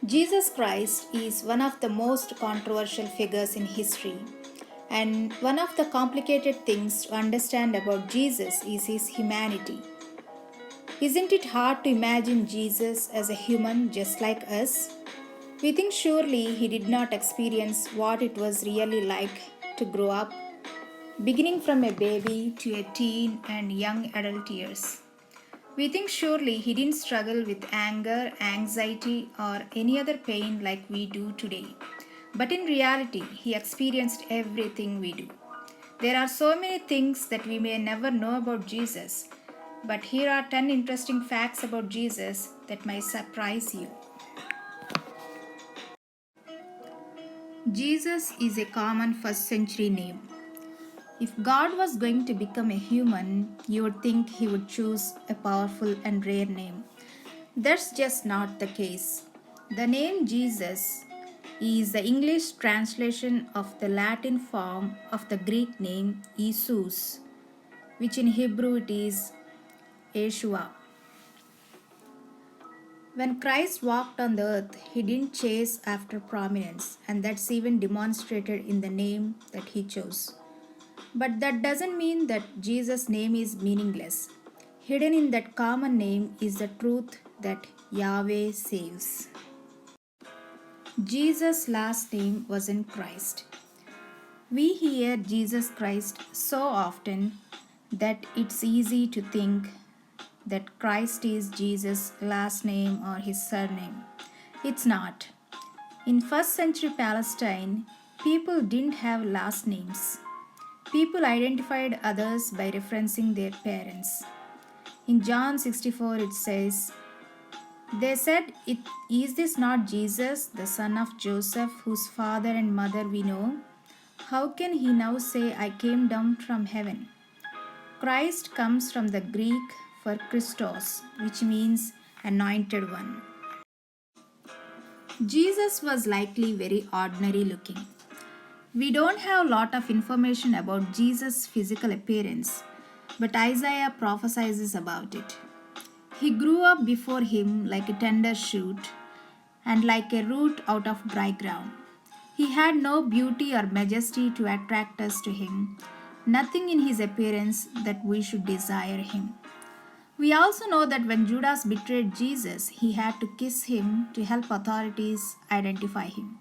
Jesus Christ is one of the most controversial figures in history. And one of the complicated things to understand about Jesus is his humanity. Isn't it hard to imagine Jesus as a human just like us? We think surely he did not experience what it was really like to grow up, beginning from a baby to a teen and young adult years. We think surely he didn't struggle with anger, anxiety, or any other pain like we do today. But in reality, he experienced everything we do. There are so many things that we may never know about Jesus, but here are 10 interesting facts about Jesus that might surprise you. Jesus is a common first century name. If God was going to become a human, you would think he would choose a powerful and rare name. That's just not the case. The name Jesus is the English translation of the Latin form of the Greek name Jesus, which in Hebrew it is Yeshua. When Christ walked on the earth, he didn't chase after prominence, and that's even demonstrated in the name that he chose. But that doesn't mean that Jesus' name is meaningless. Hidden in that common name is the truth that Yahweh saves. Jesus' last name wasn't Christ. We hear Jesus Christ so often that it's easy to think that Christ is Jesus' last name or his surname. It's not. In first century Palestine, people didn't have last names. People identified others by referencing their parents. In John 64, it says, They said, Is this not Jesus, the son of Joseph, whose father and mother we know? How can he now say, I came down from heaven? Christ comes from the Greek for Christos, which means anointed one. Jesus was likely very ordinary looking. We don't have a lot of information about Jesus' physical appearance, but Isaiah prophesies about it. He grew up before him like a tender shoot and like a root out of dry ground. He had no beauty or majesty to attract us to him, nothing in his appearance that we should desire him. We also know that when Judas betrayed Jesus, he had to kiss him to help authorities identify him.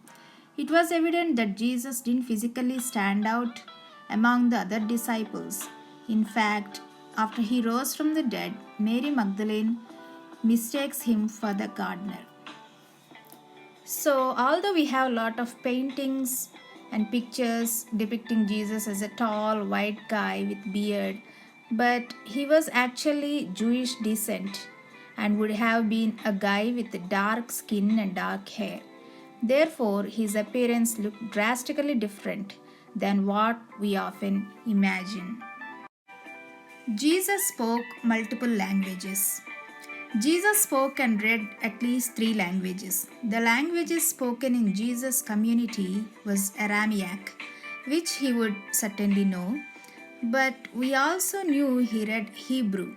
It was evident that Jesus didn't physically stand out among the other disciples. In fact, after he rose from the dead, Mary Magdalene mistakes him for the gardener. So, although we have a lot of paintings and pictures depicting Jesus as a tall white guy with beard, but he was actually Jewish descent and would have been a guy with dark skin and dark hair. Therefore, his appearance looked drastically different than what we often imagine. Jesus spoke multiple languages. Jesus spoke and read at least 3 languages. The languages spoken in Jesus' community was Aramaic, which he would certainly know, but we also knew he read Hebrew.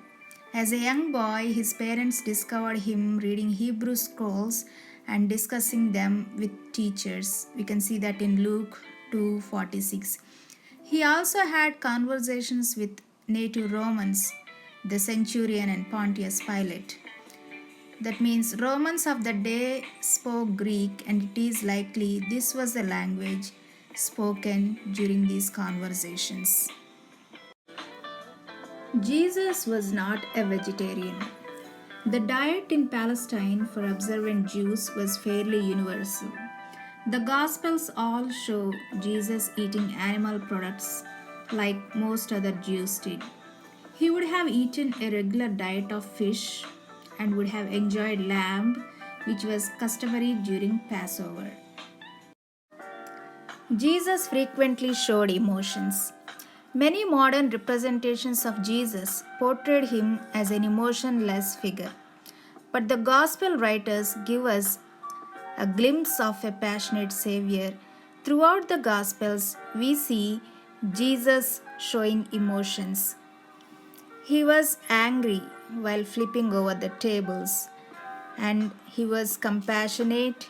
As a young boy, his parents discovered him reading Hebrew scrolls and discussing them with teachers. We can see that in Luke 2:46. He also had conversations with native Romans, the centurion and Pontius Pilate. That means Romans of the day spoke Greek, and it is likely this was the language spoken during these conversations. Jesus was not a vegetarian. The diet in Palestine for observant Jews was fairly universal. The Gospels all show Jesus eating animal products like most other Jews did. He would have eaten a regular diet of fish and would have enjoyed lamb, which was customary during Passover. Jesus frequently showed emotions. Many modern representations of Jesus portrayed him as an emotionless figure. But the Gospel writers give us a glimpse of a passionate Savior. Throughout the Gospels, we see Jesus showing emotions. He was angry while flipping over the tables, and he was compassionate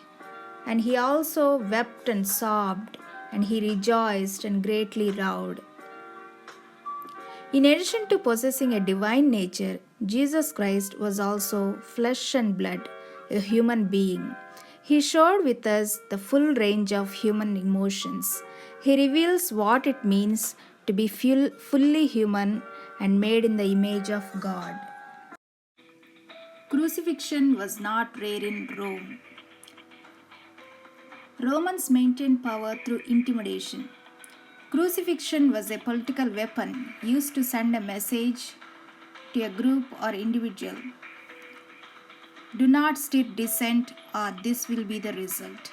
And he also wept and sobbed, and he rejoiced and greatly roared. In addition to possessing a divine nature, Jesus Christ was also flesh and blood, a human being. He shared with us the full range of human emotions. He reveals what it means to be fully human and made in the image of God. Crucifixion was not rare in Rome. Romans maintained power through intimidation. Crucifixion was a political weapon used to send a message to a group or individual. Do not stir dissent, or this will be the result.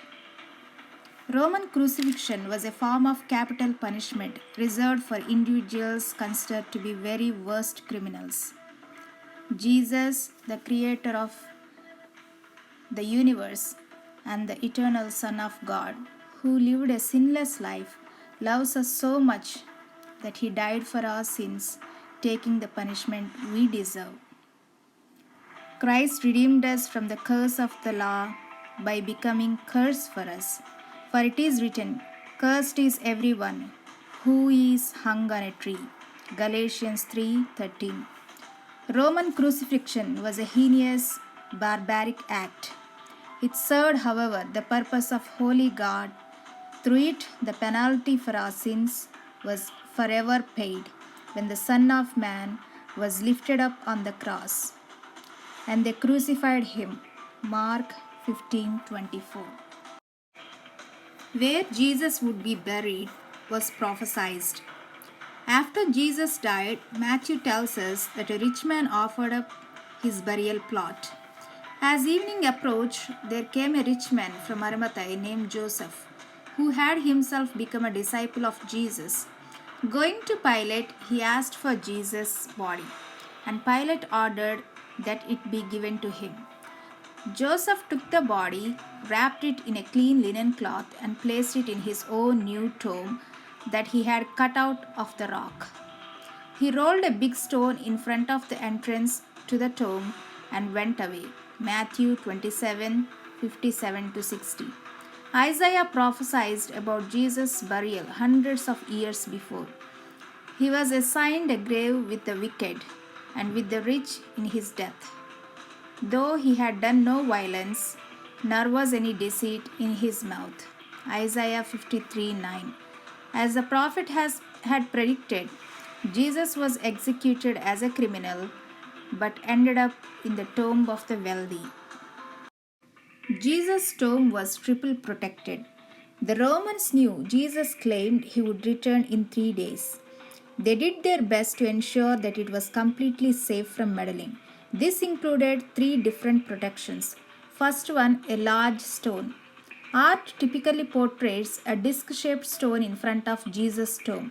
Roman crucifixion was a form of capital punishment reserved for individuals considered to be very worst criminals. Jesus, the creator of the universe and the eternal Son of God, who lived a sinless life, loves us so much that he died for our sins, taking the punishment we deserve. Christ redeemed us from the curse of the law by becoming curse for us. For it is written, "Cursed is everyone who is hung on a tree." Galatians 3:13. Roman crucifixion was a heinous, barbaric act. It served, however, the purpose of holy God. Through it, the penalty for our sins was forever paid when the Son of Man was lifted up on the cross. And they crucified him. Mark 15:24. Where Jesus would be buried was prophesied. After Jesus died, Matthew tells us that a rich man offered up his burial plot. As evening approached, there came a rich man from Arimathea named Joseph, who had himself become a disciple of Jesus. Going to Pilate, he asked for Jesus' body, and Pilate ordered that it be given to him. Joseph took the body, wrapped it in a clean linen cloth, and placed it in his own new tomb that he had cut out of the rock. He rolled a big stone in front of the entrance to the tomb and went away. Matthew 27:57-60. Isaiah prophesied about Jesus' burial hundreds of years before. He was assigned a grave with the wicked and with the rich in his death. Though he had done no violence, nor was any deceit in his mouth. Isaiah 53:9. As the prophet had predicted, Jesus was executed as a criminal but ended up in the tomb of the wealthy. Jesus' tomb was triple protected. The Romans knew Jesus claimed he would return in 3 days. They did their best to ensure that it was completely safe from meddling. This included 3 different protections. First one, a large stone. Art typically portrays a disc-shaped stone in front of Jesus' tomb.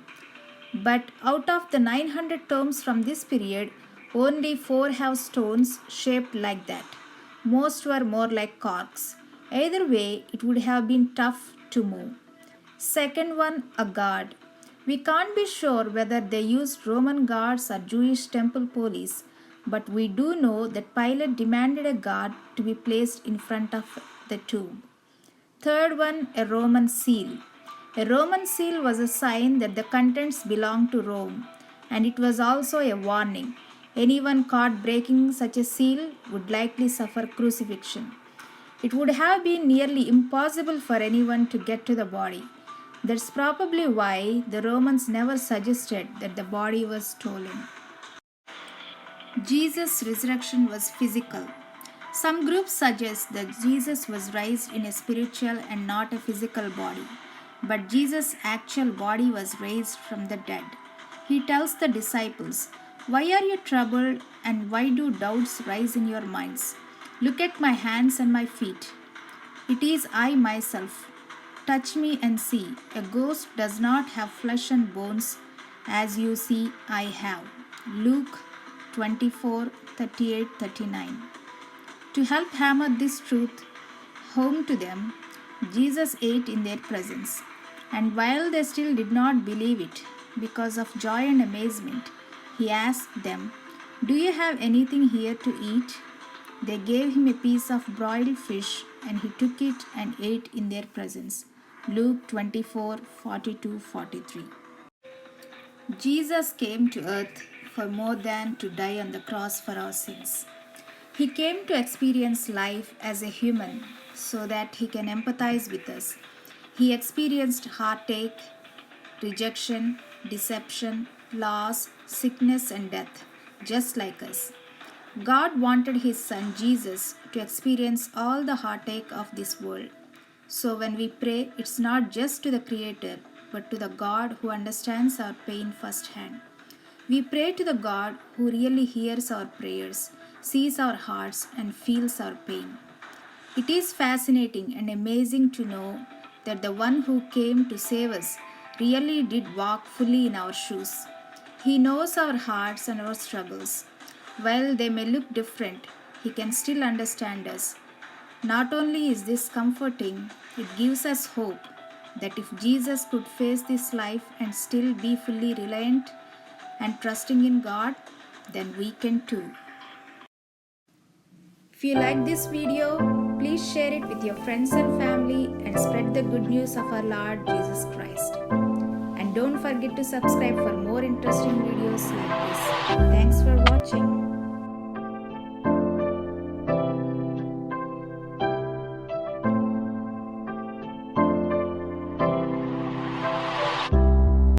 But out of the 900 tombs from this period, only 4 have stones shaped like that. Most were more like corks. Either way, it would have been tough to move. Second one, a guard. We can't be sure whether they used Roman guards or Jewish temple police, but we do know that Pilate demanded a guard to be placed in front of the tomb. Third one, a Roman seal. A Roman seal was a sign that the contents belonged to Rome, and it was also a warning. Anyone caught breaking such a seal would likely suffer crucifixion. It would have been nearly impossible for anyone to get to the body. That's probably why the Romans never suggested that the body was stolen. Jesus' resurrection was physical. Some groups suggest that Jesus was raised in a spiritual and not a physical body, but Jesus' actual body was raised from the dead. He tells the disciples, "Why are you troubled, and why do doubts rise in your minds? Look at my hands and my feet. It is I myself. Touch me and see. A ghost does not have flesh and bones, as you see I have." Luke 24:38-39. To help hammer this truth home to them, Jesus ate in their presence. And while they still did not believe it, because of joy and amazement, he asked them, "Do you have anything here to eat?" They gave him a piece of broiled fish, and he took it and ate in their presence. Luke 24:42-43. Jesus came to earth for more than to die on the cross for our sins. He came to experience life as a human so that he can empathize with us. He experienced heartache, rejection, deception, loss, sickness, and death, just like us. God wanted His Son Jesus to experience all the heartache of this world. So when we pray, it's not just to the Creator, but to the God who understands our pain firsthand. We pray to the God who really hears our prayers, sees our hearts, and feels our pain. It is fascinating and amazing to know that the one who came to save us really did walk fully in our shoes. He knows our hearts and our struggles. While they may look different, He can still understand us. Not only is this comforting, it gives us hope that if Jesus could face this life and still be fully reliant and trusting in God, then we can too. If you like this video, please share it with your friends and family and spread the good news of our Lord Jesus Christ. And don't forget to subscribe for more interesting videos like this. Thanks for watching.